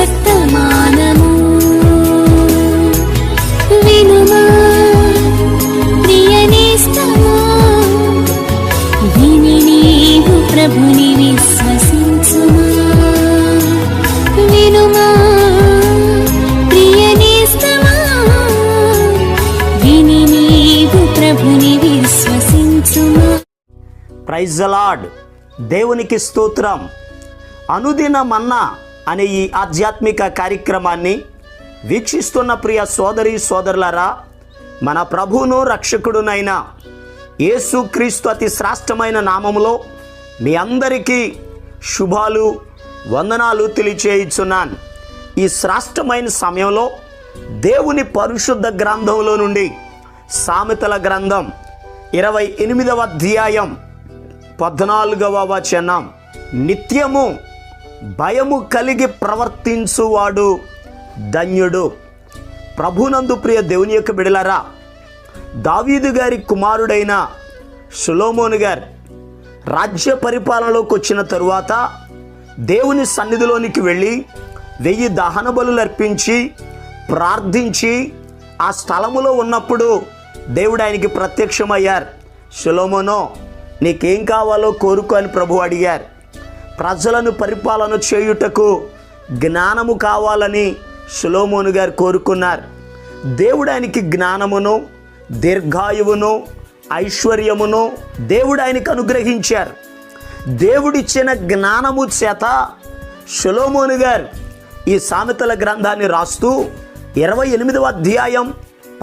వర్తమానము వినుమా ప్రియ నేస్తమా, విని నీవు ప్రభుని విశ్వసించుమా. వినుమా ప్రియ నేస్తమా, విని నీవు ప్రభుని విశ్వసించుమా. Praise the lord. దేవునికి స్తోత్రం. అనుదిన మన్నా అనే ఈ ఆధ్యాత్మిక కార్యక్రమాన్ని వీక్షిస్తున్న ప్రియ సోదరి సోదరులారా, మన ప్రభువును రక్షకుడునైన యేసుక్రీస్తు అతి శ్రేష్టమైన నామములో మీ అందరికీ శుభాలు వందనాలు తెలియచేయుచున్నాను. ఈ శ్రేష్టమైన సమయంలో దేవుని పరిశుద్ధ గ్రంథంలో నుండి సామెతల గ్రంథం 28వ అధ్యాయం 14వ వచనం, నిత్యము భయము కలిగి ప్రవర్తించువాడు ధన్యుడు. ప్రభునందు ప్రియ దేవుని యొక్క బిడలారా, దావీదు గారి కుమారుడైన సొలొమోను గారు రాజ్య పరిపాలనలోకి వచ్చిన తరువాత దేవుని సన్నిధిలోనికి వెళ్ళి 1000 దహన బలులు అర్పించి ప్రార్థించి ఆ స్థలములో ఉన్నప్పుడు దేవుడు ఆయనకి ప్రత్యక్షమయ్యారు. సొలొమోనో, నీకేం కావాలో కోరుకో అని ప్రభు అడిగారు. ప్రజలను పరిపాలన చేయుటకు జ్ఞానము కావాలని సొలొమోను గారు కోరుకున్నారు. దేవుడు ఆయనకి జ్ఞానమును, దీర్ఘాయువును, ఐశ్వర్యమును దేవుడు ఆయనకు అనుగ్రహించారు. దేవుడిచ్చిన జ్ఞానము చేత సొలొమోను గారు ఈ సామెతల గ్రంథాన్ని రాస్తూ 28వ అధ్యాయం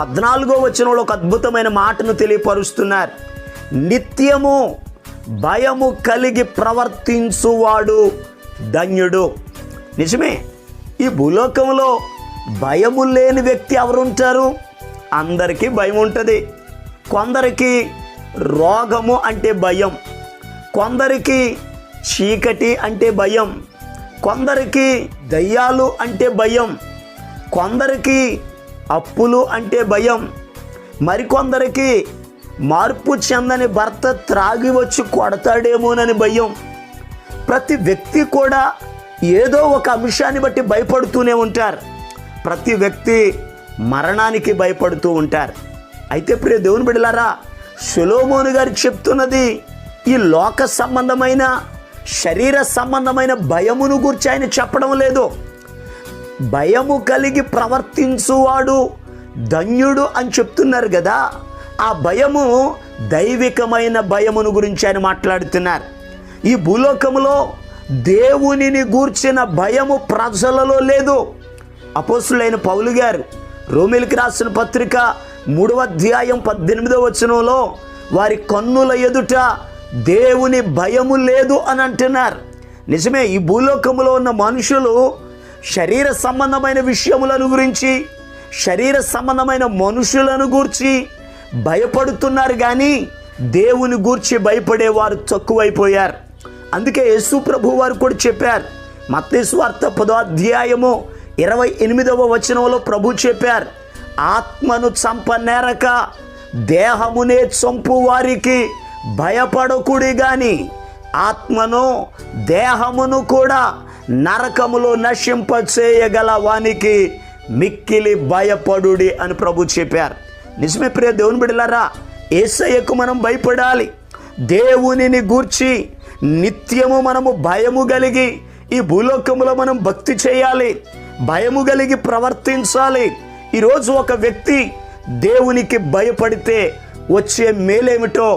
14వ వచనంలో ఒక అద్భుతమైన మాటను తెలియపరుస్తున్నారు. నిత్యము భయము కలిగి ప్రవర్తించువాడు ధన్యుడు. నిజమే, ఈ భూలోకంలో భయము లేని వ్యక్తి ఎవరుంటారు? అందరికీ భయం ఉంటుంది. కొందరికి రోగము అంటే భయం, కొందరికి చీకటి అంటే భయం, కొందరికి దయ్యాలు అంటే భయం, కొందరికి అప్పులు అంటే భయం, మరికొందరికి మార్పు చెందని భర్త త్రాగి వచ్చి కొడతాడేమోనని భయం. ప్రతి వ్యక్తి కూడా ఏదో ఒక అంశాన్ని బట్టి భయపడుతూనే ఉంటారు. ప్రతి వ్యక్తి మరణానికి భయపడుతూ ఉంటారు. అయితే ప్రియ దేవుని బిడ్డలారా, సొలొమోను గారు చెప్తున్నది ఈ లోక సంబంధమైన శరీర సంబంధమైన భయమును గురించి ఆయన చెప్పడం లేదు. భయము కలిగి ప్రవర్తించువాడు ధన్యుడు అని చెప్తున్నారు కదా. ఆ భయము దైవికమైన భయమును గురించి ఆయన మాట్లాడుతున్నారు. ఈ భూలోకములో దేవునిని గూర్చిన భయము ప్రజలలో లేదు. అపోస్తులైన పౌలు గారు రోమీయులకు రాసిన పత్రిక 3వ అధ్యాయం 18వ వచనంలో వారి కన్నుల ఎదుట దేవుని భయము లేదు అని అంటున్నారు. నిజమే, ఈ భూలోకములో ఉన్న మనుషులు శరీర సంబంధమైన విషయములను గురించి, శరీర సంబంధమైన మనుషులను గూర్చి భయపడుతున్నారు, కానీ దేవుని గూర్చి భయపడేవారు తక్కువైపోయారు. అందుకే యేసు ప్రభు వారు కూడా చెప్పారు. మత్తయి సువార్త 10వ అధ్యాయము 28వ వచనంలో ప్రభు చెప్పారు, ఆత్మను చంపనేరక దేహమునే చంపు వారికి భయపడకుడి గాని ఆత్మను దేహమును కూడా నరకములో నశింపచేయగల వానికి మిక్కిలి భయపడుడి అని ప్రభు చెప్పారు. నిజమే ప్రియ దేవుని బిడ్డలారా, యేసయ్యకు మనం భయపడాలి. దేవునిని గూర్చి నిత్యము మనము భయము కలిగి ఈ భూలోకములో మనం భక్తి చేయాలి, భయము కలిగి ప్రవర్తించాలి. ఈరోజు ఒక వ్యక్తి దేవునికి భయపడితే వచ్చే మేలేమిటో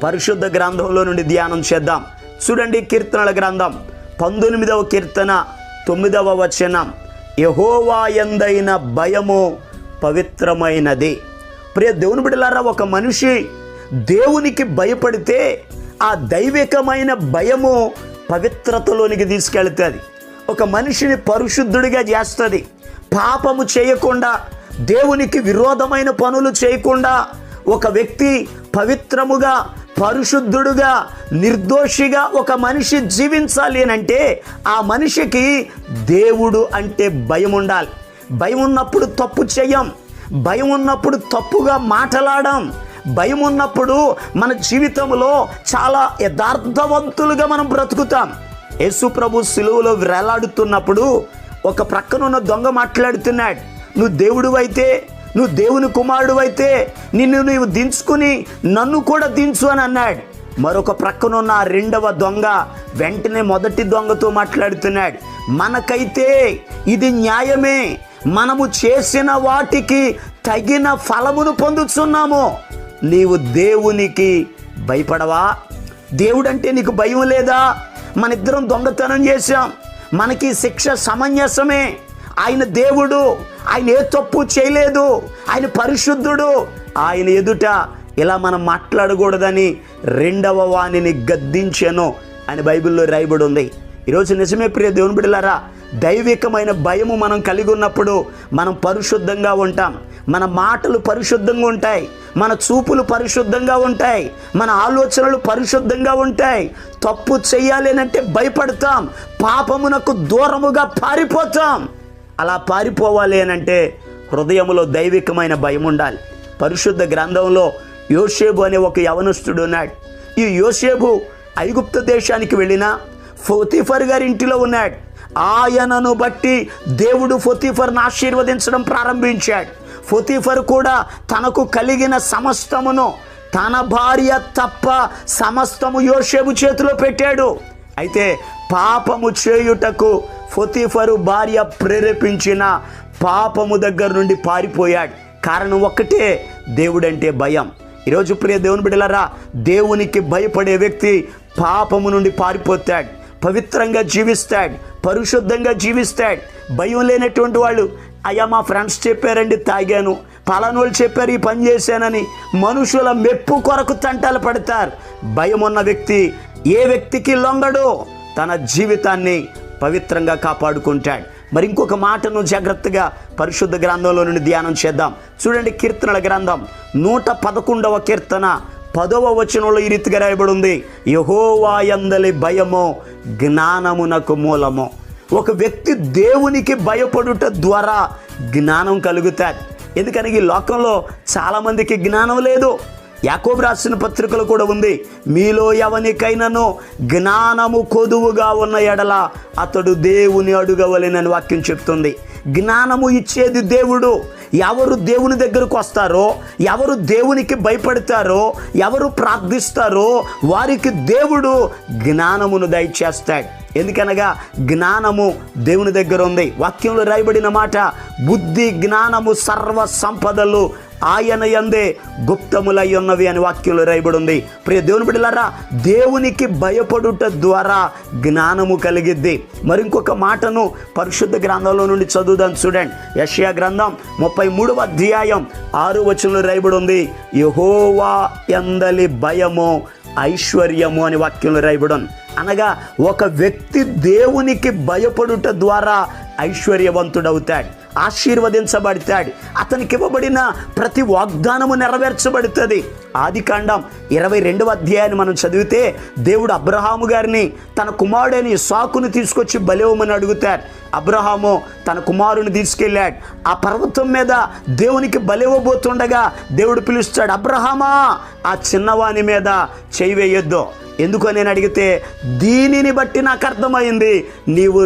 పరిశుద్ధ గ్రంథంలో నుండి ధ్యానం చేద్దాం. చూడండి, కీర్తనల గ్రంథం 19వ కీర్తన 9వ వచనం, యెహోవా యందైన భయము పవిత్రమైనది. ప్రియ దేవుని బిడ్డలారా, ఒక మనిషి దేవునికి భయపడితే ఆ దైవికమైన భయము పవిత్రతలోనికి తీసుకెళ్తుంది. ఒక మనిషిని పరిశుద్ధుడిగా చేస్తుంది. పాపము చేయకుండా, దేవునికి విరోధమైన పనులు చేయకుండా ఒక వ్యక్తి పవిత్రముగా, పరిశుద్ధుడుగా, నిర్దోషిగా ఒక మనిషి జీవించాలి అని అంటే ఆ మనిషికి దేవుడు అంటే భయం ఉండాలి. భయం ఉన్నప్పుడు తప్పు చేయం, భయం ఉన్నప్పుడు తప్పుగా మాట్లాడం, భయం ఉన్నప్పుడు మన జీవితంలో చాలా యథార్థవంతులుగా మనం బ్రతుకుతాం. యేసు ప్రభు సిలువలో వేలాడుతున్నప్పుడు ఒక ప్రక్కనున్న దొంగ మాట్లాడుతున్నాడు, నువ్వు దేవుడు అయితే, నువ్వు దేవుని కుమారుడు అయితే నిన్ను నీవు దించుకుని నన్ను కూడా దించు అని అన్నాడు. మరొక ప్రక్కనున్న రెండవ దొంగ వెంటనే మొదటి దొంగతో మాట్లాడుతున్నాడు, మనకైతే ఇది న్యాయమే, మనము చేసిన వాటికి తగిన ఫలమును పొందుతున్నాము, నీవు దేవునికి భయపడవా? దేవుడంటే నీకు భయం లేదా? మన ఇద్దరం దొంగతనం చేశాం, మనకి శిక్ష సమంజసమే. ఆయన దేవుడు, ఆయన ఏ తప్పు చేయలేదు, ఆయన పరిశుద్ధుడు, ఆయన ఎదుట ఇలా మనం మాట్లాడకూడదని రెండవ వాణిని గద్దించెను అని బైబిల్లో రాయబడి ఉంది. ఈరోజు నిజమే ప్రియ దేవుని బిడ్డలారా, దైవికమైన భయము మనం కలిగి ఉన్నప్పుడు మనం పరిశుద్ధంగా ఉంటాం, మన మాటలు పరిశుద్ధంగా ఉంటాయి, మన చూపులు పరిశుద్ధంగా ఉంటాయి, మన ఆలోచనలు పరిశుద్ధంగా ఉంటాయి. తప్పు చేయాలి అంటే భయపడతాం, పాపమునకు దూరముగా పారిపోతాం. అలా పారిపోవాలి అంటే హృదయంలో దైవికమైన భయం ఉండాలి. పరిశుద్ధ గ్రంథంలో యోసేపు అనే ఒక యవనస్తుడు ఉన్నాడు. ఈ యోసేపు ఐగుప్తు దేశానికి వెళ్ళిన పోతీఫర్ గారి ఇంటిలో ఉన్నాడు. ఆయనను బట్టి దేవుడు పోతీఫర్ను ఆశీర్వదించడం ప్రారంభించాడు. పోతీఫర్ కూడా తనకు కలిగిన సమస్తమును, తన భార్య తప్ప సమస్తము యోసేపు చేతిలో పెట్టాడు. అయితే పాపము చేయుటకు పోతీఫరు భార్య ప్రేరేపించిన పాపము దగ్గర నుండి పారిపోయాడు. కారణం ఒక్కటే, దేవుడంటే భయం. ఈరోజు ప్రియ దేవుని బిడ్డలారా, దేవునికి భయపడే వ్యక్తి పాపము నుండి పారిపోతాడు, పవిత్రంగా జీవిస్తాడు, పరిశుద్ధంగా జీవిస్తాడు. భయం లేనటువంటి వాళ్ళు, అయ్యా మా ఫ్రెండ్స్ చెప్పారండి తాగాను, పలానోళ్ళు చెప్పారు ఈ పని చేశానని మనుషుల మెప్పు కొరకు తంటాలు పడతారు. భయం ఉన్న వ్యక్తి ఏ వ్యక్తికి లొంగడు, తన జీవితాన్ని పవిత్రంగా కాపాడుకుంటాడు. మరి ఇంకొక మాటను జాగ్రత్తగా పరిశుద్ధ గ్రంథంలో నుండి ధ్యానం చేద్దాం. చూడండి, కీర్తనల గ్రంథం 111వ కీర్తన 10వ వచనంలో ఈ రీతిగా రాయబడి ఉంది, యెహోవా యందలి భయము జ్ఞానమునకు మూలము. ఒక వ్యక్తి దేవునికి భయపడుట ద్వారా జ్ఞానం కలుగుతాది. ఎందుకని ఈ లోకంలో చాలామందికి జ్ఞానం లేదు. యాకోబు రాసిన పత్రికలు కూడా ఉంది, మీలో ఎవనికైనాను జ్ఞానము కొదువుగా ఉన్న ఎడల అతడు దేవుని అడుగవలెనని వాక్యం చెప్తుంది. జ్ఞానము ఇచ్చేది దేవుడు. ఎవరు దేవుని దగ్గరకు వస్తారో, ఎవరు దేవునికి భయపడతారో, ఎవరు ప్రార్థిస్తారో వారికి దేవుడు జ్ఞానమును దయచేస్తాడు. ఎందుకనగా జ్ఞానము దేవుని దగ్గర ఉంది. వాక్యంలో రాయబడిన మాట, బుద్ధి జ్ఞానము సర్వ సంపదలు ఆయన యందే గుప్తములై ఉన్నవి అని వాక్యంలో రాయబడి ఉంది. ప్రియ దేవుని బిడ్డలారా, దేవునికి భయపడుట ద్వారా జ్ఞానము కలిగిద్ది. మరి ఇంకొక మాటను పరిశుద్ధ గ్రంథంలో నుండి చదువుదాం. చూడండి, యెషయా గ్రంథం 33వ అధ్యాయం 6వ వచనంలో రాయబడి ఉంది, యెహోవా యందలి భయము ఐశ్వర్యము అని వాక్యంలో రాయబడి ఉంది. అనగా ఒక వ్యక్తి దేవునికి భయపడుట ద్వారా ఐశ్వర్యవంతుడవుతాడు, ఆశీర్వదించబడతాడు, అతనికి ఇవ్వబడిన ప్రతి వాగ్దానము నెరవేర్చబడుతుంది. ఆదికాండం 22వ అధ్యాయాన్ని మనం చదివితే దేవుడు అబ్రహాము గారిని తన కుమారుడైన ఇస్సాకును తీసుకొచ్చి బలివ్వమని అడుగుతారు. అబ్రహాము తన కుమారుని తీసుకెళ్ళాడు. ఆ పర్వతం మీద దేవునికి బలివ్వబోతుండగా దేవుడు పిలుస్తాడు, అబ్రహామా ఆ చిన్నవాని మీద చేయి వేయొద్దు. ఎందుకు నేను అడిగితే, దీనిని బట్టి నాకు అర్థమైంది నీవు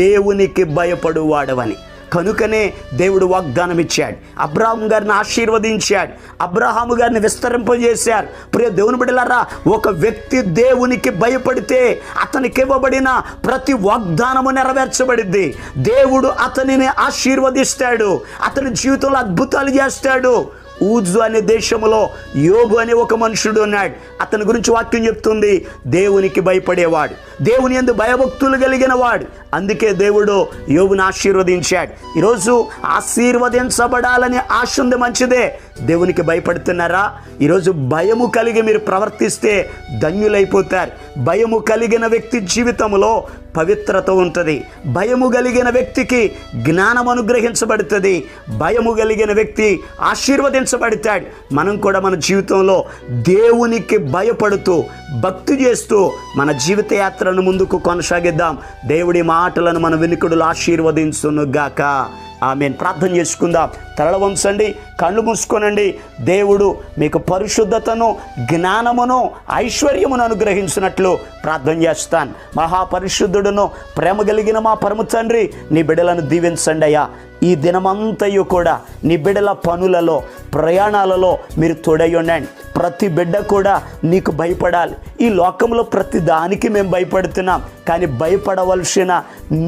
దేవునికి భయపడువాడవని. కనుకనే దేవుడు వాగ్దానం ఇచ్చాడు, అబ్రహాము గారిని ఆశీర్వదించాడు, అబ్రహాము గారిని విస్తరింపజేశారు. ప్రియ దేవుని బిడ్డలారా, ఒక వ్యక్తి దేవునికి భయపడితే అతనికి ఇవ్వబడిన ప్రతి వాగ్దానము నెరవేర్చబడింది. దేవుడు అతనిని ఆశీర్వదిస్తాడు, అతని జీవితంలో అద్భుతాలు చేస్తాడు. ఊజు అనే దేశంలో యోబు అనే ఒక మనుషుడు ఉన్నాడు. అతని గురించి వాక్యం చెప్తుంది, దేవునికి భయపడేవాడు, దేవుని యందు భయభక్తులు కలిగిన వాడు. అందుకే దేవుడు యోబుని ఆశీర్వదించాడు. ఈరోజు ఆశీర్వదించబడాలని ఆశ ఉంది, మంచిదే. దేవునికి భయపడుతున్నారా? ఈరోజు భయము కలిగి మీరు ప్రవర్తిస్తే ధన్యులైపోతారు. భయము కలిగిన వ్యక్తి జీవితంలో పవిత్రత ఉంటుంది. భయము కలిగిన వ్యక్తికి జ్ఞానం అనుగ్రహించబడుతుంది. భయము కలిగిన వ్యక్తి ఆశీర్వదించబడతాడు. మనం కూడా మన జీవితంలో దేవునికి భయపడుతూ భక్తి చేస్తూ మన జీవిత యాత్రను ముందుకు కొనసాగిద్దాం. దేవుడి మాటలను మన వినికుడులు ఆశీర్వదించునుగాక. ఆమేన్. ప్రార్థన చేసుకుందాం. తలలు వంచండి, కళ్ళు మూసుకోనండి. దేవుడు మీకు పరిశుద్ధతను, జ్ఞానమును, ఐశ్వర్యమును అనుగ్రహించినట్లు ప్రార్థన చేస్తాను. మహాపరిశుద్ధుడును ప్రేమ కలిగిన మా పరమ తండ్రి, నీ బిడ్డలను దీవించండి అయ్యా. ఈ దినమంతయు కూడా నీ బిడ్డల పనులలో, ప్రయాణాలలో మీరు తోడై ఉండండి. ప్రతి బిడ్డ కూడా నీకు భయపడాలి. ఈ లోకంలో ప్రతి దానికి మేము భయపడుతున్నాం, కానీ భయపడవలసిన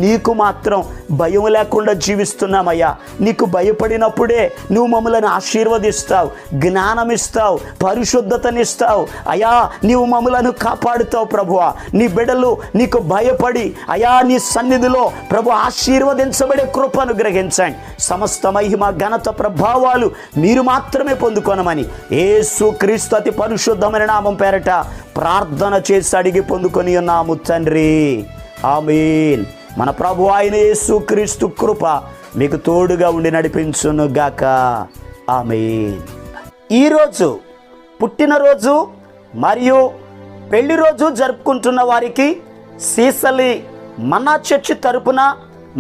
నీకు మాత్రం భయం లేకుండా జీవిస్తున్నామయ్యా. నీకు భయపడినప్పుడే నువ్వు మమ్మల్ని ఆశీర్వదిస్తావు, జ్ఞానం ఇస్తావు, పరిశుద్ధతనిస్తావు అయ్యా. నీవు మమ్మలను కాపాడుతావు ప్రభువా. నీ బిడ్డలు నీకు భయపడి అయ్యా నీ సన్నిధిలో ప్రభు ఆశీర్వదించబడే కృపను గ్రహించండి. సమస్త మహిమ, ఘనత, ప్రభావాలు మీరు మాత్రమే పొందుకొనమని యేసు క్రీస్తు అతి పరిశుద్ధమైన నామం పేరట ప్రార్థన చేసి అడిగి పొందుకొని ఉన్నాము తండ్రి. ఆమేన్. మన ప్రభు అయిన యేసు క్రీస్తు కృప మీకు తోడుగా ఉండి నడిపించును గాక. ఆమేన్. ఈరోజు పుట్టినరోజు మరియు పెళ్లి రోజు జరుపుకుంటున్న వారికి సీసలి మన్నా చర్చి తరపున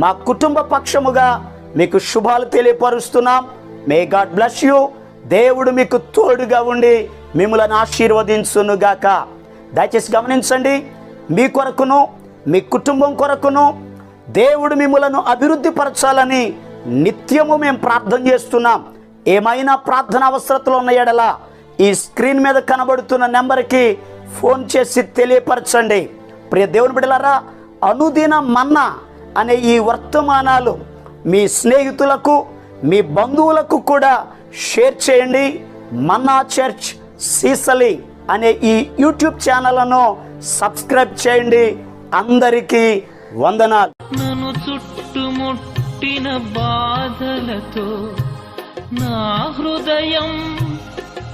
మా కుటుంబ పక్షముగా మీకు శుభాలు తెలియపరుస్తున్నాం. May God bless you. దేవుడు మీకు తోడుగా ఉండి మిమ్మల్ని ఆశీర్వదించును గాక. దయచేసి గమనించండి, మీ కొరకును మీ కుటుంబం కొరకును దేవుడు మిమ్మలను అభివృద్ధి పరచాలని నిత్యము మేము ప్రార్థన చేస్తున్నాం. ఏమైనా ప్రార్థన అవసరతలు ఉన్న యెడల ఈ స్క్రీన్ మీద కనబడుతున్న నెంబర్కి ఫోన్ చేసి తెలియపరచండి. ప్రియ దేవుని బిడ్డలారా, అనుదిన మన్నా అనే ఈ వర్తమానాలు మీ స్నేహితులకు, మీ బంధువులకు కూడా షేర్ చేయండి. మన్నా చర్చ్ సీసలి అనే ఈ యూట్యూబ్ ఛానల్ను సబ్స్క్రైబ్ చేయండి. అందరికీ వందనాలు. నన్ను చుట్టుముట్టిన బాధలతో నా హృదయం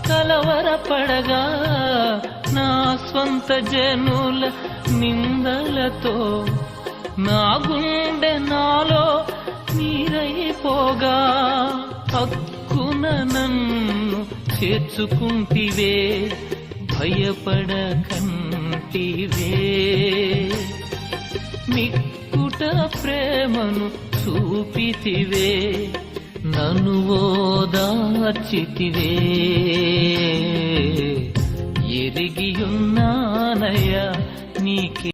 కలవరపడగా, నా స్వంత జనుల నిందలతో నా గుండె నాలో నీరైపోగా, హక్కున నన్ను చేర్చుకుంటివే, భయపడకంటివే. మిక్కుట ప్రేమను చూపితివే, నన్ను ఓదార్చితివే. ఎరిగియున్నానయ్యా నీకే